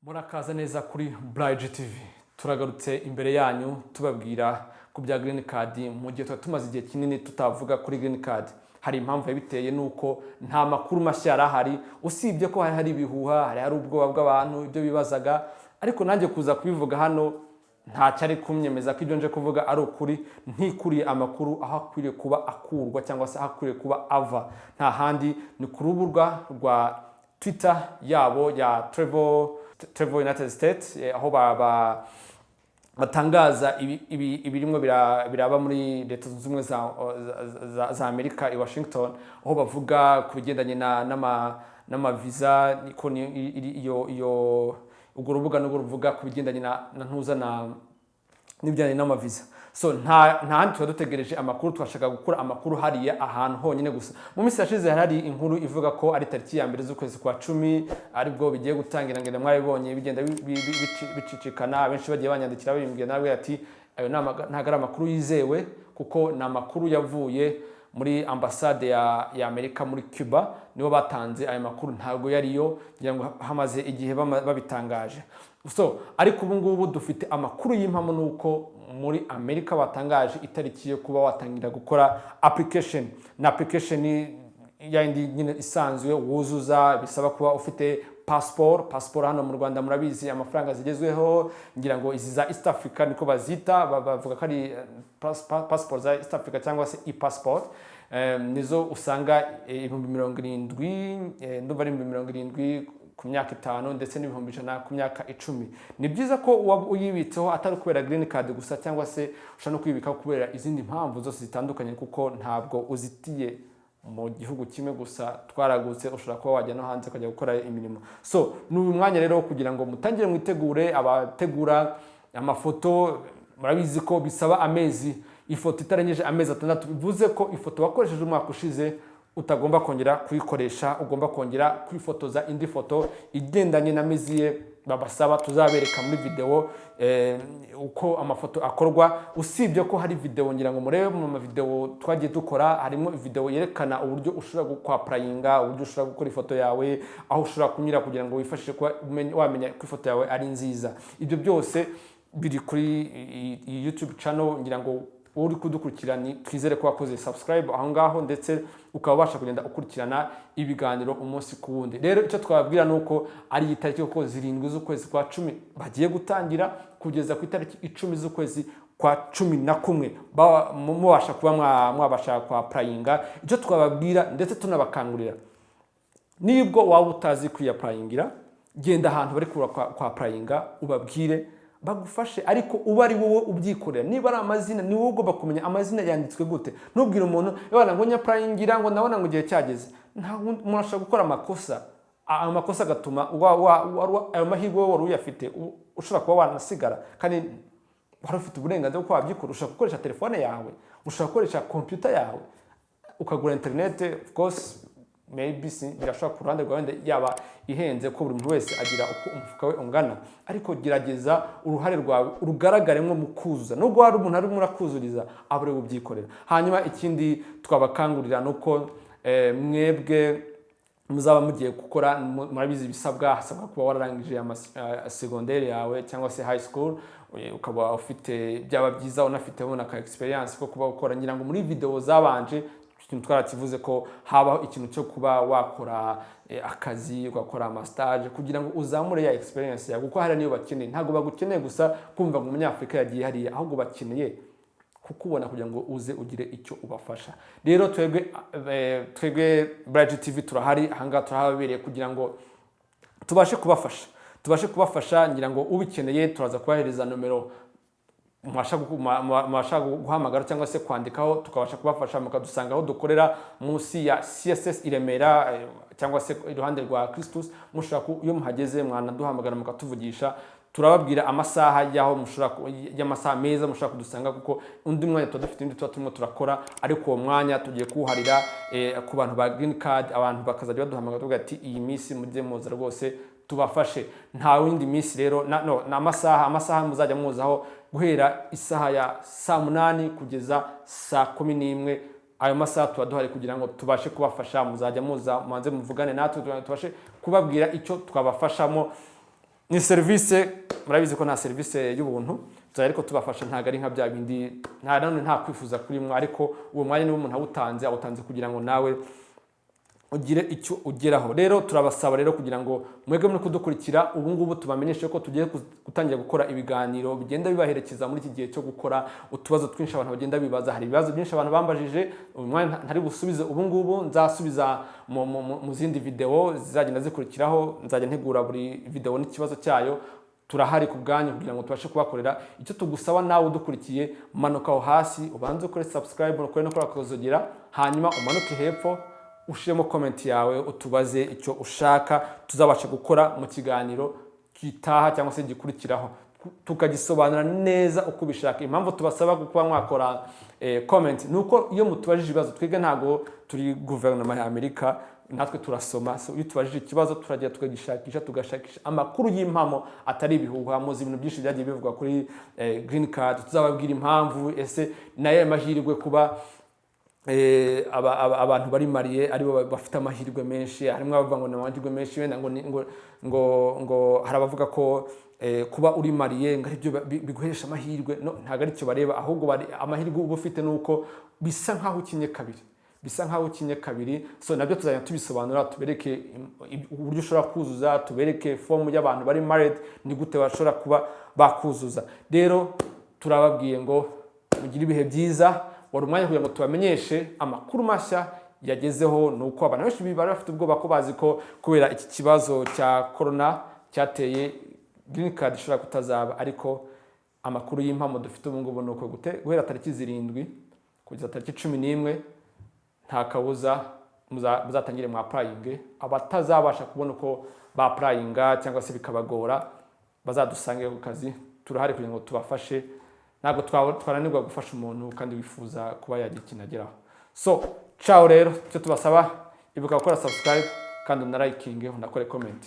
Murakaza neza kuri Bridge TV. Turagarutse imbere yanyu tubabwira ku bya Green Card mu gihe tumaze igihe kinini tutavuga kuri Green Card. Hari impamvu yabiteye nuko nta makuru mashya yarahari, usibye ko hari ibihuha, hari ubwoba bw'abantu ibyo bibazaga, ariko nanjye kuza kubivuga hano nta cyari kumyemeza ko ibyo nje kuvuga ari ukuri, ntikuriye amakuru aho akwiriye kuba akurwa cyangwa se aho akwiriye kuba ava. Nta handi ni ku rubuga rwa Twitter yabo ya Travel United States, aho batangaza ibirimo biraba muri Leta Zunze Ubumwe za Amerika i Washington, aho bavuga ku bigendanye n'amaviza, iyo urwo rubuga n'urwo ruvuga ku bigendanye n'ibijyanye n'amaviza. So nta handi tuba dutegereje amakuru, twashaka gukura amakuru hariya ahantu honyine gusa. Mu minsi yashize hari inkuru ivuga ko ari tariki ya mbere z'ukwezi kwa 10 aribwo bigiye gutangira, ngenda mwabibonye bigenda bicicikana, benshi bagiye banyandikira bimbwiye nawe ati ayo ntago ari amakuru yizewe, kuko ni amakuru yavuye muri ambasade ya Amerika muri Cuba, nibo batanze ayo makuru, ntago yariyo, ngira ngo hamaze igihe babitangaje. So ariko ubu ngubu dufite amakuru y'impamo nuko muri Amerika batangaje itariki yo kuba watangira gukora application. Na application yindi nyine isanzwe wuzuza, bisaba kuba ufite passport hano mu Rwanda murabizi amafaranga zigezweho, ngira ngo izi za East Africa niko bazita, bavuga ko ari passport za East Africa cyangwa se e-passport, nizo usanga 70,000, ndumva ari 70,000 ku myaka 5 ndetse n'100,000 ku myaka 10. Ni byiza ko uyibitseho atari kubera Green Card gusa, cyangwa se ushaka no kwibika kubera izindi mpamvu zose zitandukanye, kuko ntabwo uzitiye mu gihugu kimwe gusa, twaragutse ushobora kuba wajya no hanze ukajya gukora imirimo. So ni umwanya rero kugira ngo mutangire mwitegure. Abategura amafoto murabizi ko bisaba amezi, ifoto itarengeje amezi 6, bivuze ko ifoto wakoresheje umwaka ushize utagomba kongera kuyikoresha, ugomba kongera kwifotoza indi foto igendanye na meziye babasaba. Tuzabereka muri video uko amafoto akorwa, usibye ko hari video ngira ngo murebe mu video twagiye dukora, harimo video yerekana uburyo ushobora gukwapurayinga, uburyo ushobora gukora ifoto yawe, aho ushobora kunyura kugira ngo wifashishe wamenya ko ifoto yawe ari nziza. Ibyo byose biri kuri YouTube channel, ngira ngo uri kudukurikirana twizere ko wakoze subscribe aho ngaho, ndetse ukaba ubasha kugenda ukurikirana ibiganiro umunsi ku wundi. Rero icyo twababwira nuko ari itariki ko 7 z'ukwezi kwa 10 bagiye gutangira kugeza ku itariki 10 z'ukwezi kwa 11 mubasha kuba mwabasha kwa prayinga. Icyo twababwira ndetse tunabakangurira, nibwo waba utazi kwiyaprayingira, genda ahantu bari kwa prayinga ubabwire bagufashe, ariko uba ari wowe ubyikorera. Niba ari amazina, ni wowe ugomba kumenya amazina yanditswe gute. Nubwira umuntu yabana ngo nyaprayingira ngo ndabona ngo igihe cyageze, umuntu ashaka gukora amakosa agatuma ayo mahirwe wari uyafite ushobora kuba wanasigara, kandi wari ufite uburenganzira bwo wabyikora. Ushaka gukoresha telefone yawe, ushaka gukoresha computer yawe, ukagura internet, of course maybe birashobora ku ruhande rwawe yaba ihenze, ko buri muntu wese agira uko umufuka we ungana, ariko gerageza uruhare rwawe urugaragaremo mu kuzuza. Nubwo hari umuntu ari murakuzuriza, abure ubyikorera. Hanyuma ikindi twabakangurira nuko mwebwe muzaba mugiye gukora, murabizi ibisabwa, hasabwa kuba wararangije secondaire yawe cyangwa se high school, ukaba ufite, byaba byiza unafiteho na experience ko kuba ukora. Ngira ngo muri video zabanje twarakivuze ko habaho ikintu cyo kuba wakora akazi, ugakora stage kugira ngo uzamure ya experience yawe, kuko hari niyo bakeneye. Ntago bagukeneye gusa kumva ngo umunyafrika yagiye hariya, ahubwo bakeneye kukubona kugira ngo uze ugire icyo ubafasha. Rero twebwe Bridge TV turahari ahangaha, turahabereye kugira ngo tubashe kubafasha. Ngira ngo ubikeneye turaza kubahereza nomero mwasha guhamagara cyangwa se kwandikaho, tukabasha kubafasha. Mukadusanga aho dukorera munsi ya CSS i Remera, cyangwa se iruhande rwa Christus. Mushaka iyo muhageze mwanaduhamagara mukatuvugisha, turababwira amasaha yaho y'amasaha meza mushaka kudusanga, kuko undi mwanya tudafite indi turimo turakora, ariko uwo mwanya tugiye kuharira ku bantu ba Green Card. Abantu bakazajya baduhamagara tuvuga ati iyi minsi mujye muza rwose tubafashe. Nta windi minsi rero na amasaha muzajya muzaho guhera isaha ya 8 kugeza 11. Ayo masaha tuba duhari kugira ngo tubashe kubafasha. Muzajya muza muanze muvugane natwe, tubashe kubabwira icyo twabafashamo. ni serivisi, murabizi ko nta serivisi y'ubuntu ariko tubafasha, ntago ari nka bya bindi, nta kwifuza kuri mwe, ariko uwo mwanya niwo umuntu awutanze kugira ngo nawe ugire icyo ugeraho. Rero turabasaba rero kugira ngo mwege muri kudukurikira ubu ngubu tubamenyeshe ko tugiye gutangira gukora ibiganiro bigenda bibaherekeza muri iki gihe cyo gukora utubazo twinshi abantu bagenda bibaza. Hari ibibazo byinshi abantu bambajije, uyu mwanya ntari busubize ubu ngubu, nzasubiza mu zindi video zizagenda zikurikiraho. Nzajya ntegura buri video n'ikibazo cyayo. Turahari ku bwanyu kugira ngo tubashe kubakorera. Icyo tugusaba nawe udukurikiye, manuka aho hasi ubanze ukore subscribe, ukore no kuzogera, hanyuma umanuke hepfo ushiremo comment yawe, utubaze icyo ushaka, tuzabasha gukora mu kiganiro kitaha cyangwa se gikurikiraho, tukagisobanura neza uko bishaka. Impamvu tubasaba kuba mwakora comment nuko iyo mutubajije ibibazo, twebwe ntago turi guverinoma ya Amerika, natwe turasoma. So iyo tubajije ikibazo turajya tukagishakisha, tugashakisha amakuru y'impamo atari ibihuha. Muzi ibintu byinshi byagiye bivugwa kuri green card, tuzababwira impamvu ese naye mahirwe kuba abantu bari mariye aribo bafite amahirwe menshi. Harimo abavuga ngo n'amahirwe menshi, wenda ngo harabavuga ko kuba uri mariye ngo aribyo biguhesha amahirwe. No, ntago ari cyo bareba, ahubwo amahirwe uba ufite nuko bisa nkaho ukinye kabiri. So nabyo tuzajya tubisobanura, tubereke uburyo ushobora kuzuza, tubereke form y'abantu bari married ni gute bashobora kuba bakuzuza. Rero turababwiye ngo mugire ibihe byiza. Wari umwanya kugira ngo tubamenyeshe amakuru mashya yagezeho. Nuko abantu benshi bari bafite ubwoba ko bazi ko kubera iki kibazo cya corona cyateye green card ishobora kutazaba, ariko amakuru y'impamo dufite ubu ngubu nuko guhera tariki 7 kugeza tariki 11 nta kabuza muzatangire mu applying. Abatazabasha kubona uko ba applyinga cyangwa se bikabagora, bazadusange ku kazi. Turahari kugira ngo tubafashe. Ntabwo twaranirwa gufasha umuntu kandi wifuza kuba yagira ikintu ageraho. So ciao rero, icyo tubasaba ibuka gukora subscribe kandi unalikinge, unakore comment.